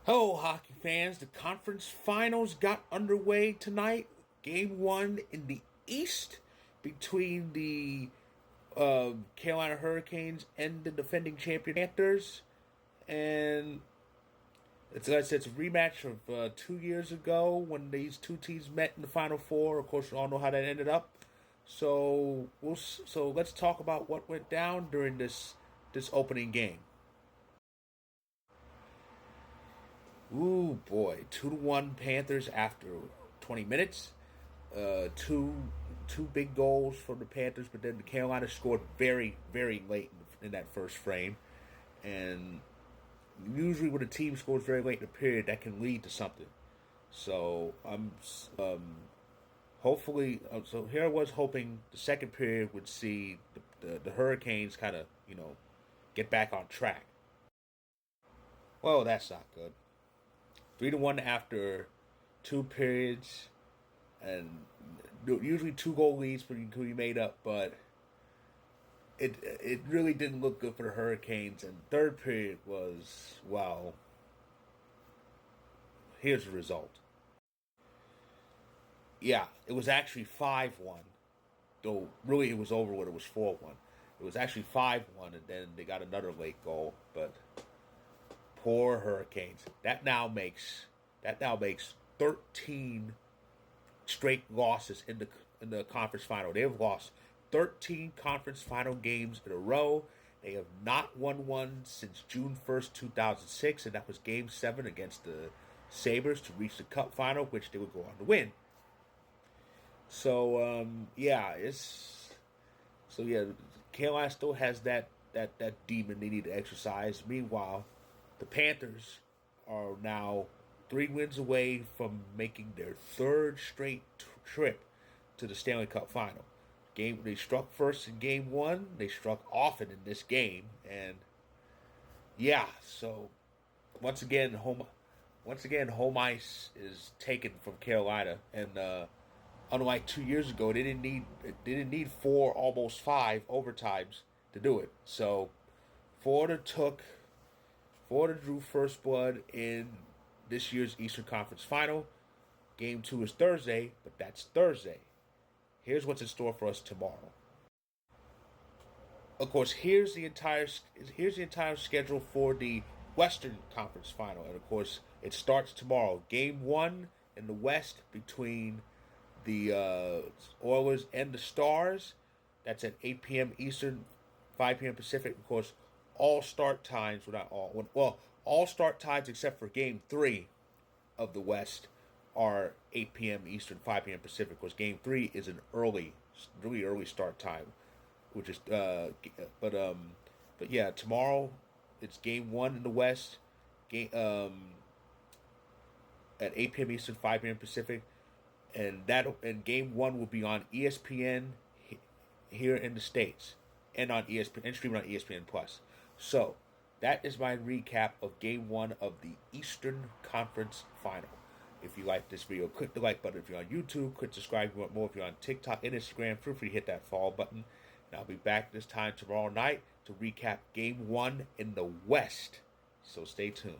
Hello, hockey fans. The conference finals got underway tonight. Game one in the East between the Carolina Hurricanes and the defending champion Panthers. And it's a rematch of 2 years ago when these two teams met in the Final Four. Of course, we all know how that ended up. So let's talk about what went down during this opening game. Ooh boy, 2-1 Panthers after 20 minutes. Two big goals from the Panthers, but then the Carolina scored very late in that first frame, and usually when a team scores very late in the period, that can lead to something. So hopefully, so here I was hoping the second period would see the Hurricanes kind of get back on track. Well, that's not good. 3-1 after two periods, and usually two goal leads could be made up, but it really didn't look good for the Hurricanes. And third period was, well, here's the result. Yeah, it was actually 5-1, though really it was over when it was 4-1. It was actually 5-1, and then they got another late goal, but poor Hurricanes. That now makes 13 straight losses in the conference final. They have lost 13 conference final games in a row. They have not won one since June 1st, 2006, and that was Game 7 against the Sabres to reach the Cup final, which they would go on to win. So Carolina still has that demon they need to exercise. Meanwhile, the Panthers are now 3 wins away from making their third straight trip to the Stanley Cup final. They struck first in game one. They struck often in this game, and yeah. So once again, home ice is taken from Carolina, and unlike 2 years ago, they didn't need four, almost five overtimes to do it. So Florida took Florida drew first blood in this year's Eastern Conference Final. Game two is Thursday, but that's Thursday. Here's what's in store for us tomorrow. Of course, here's the entire schedule for the Western Conference Final, and of course, it starts tomorrow. Game one in the West between the Oilers and the Stars. That's at 8 p.m. Eastern, 5 p.m. Pacific. Of course, all start times, well, not all, well, all start times except for Game 3 of the West are 8 p.m. Eastern, 5 p.m. Pacific, because Game 3 is an really early start time, which is, but yeah, tomorrow it's Game 1 in the West, at 8 p.m. Eastern, 5 p.m. Pacific, and Game 1 will be on ESPN here in the States, and on ESPN, and streaming on ESPN Plus. So that is my recap of Game 1 of the Eastern Conference Final. If you like this video, click the like button. If you're on YouTube, click subscribe. If you want more, if you're on TikTok and Instagram, feel free to hit that follow button. And I'll be back this time tomorrow night to recap Game 1 in the West. So stay tuned.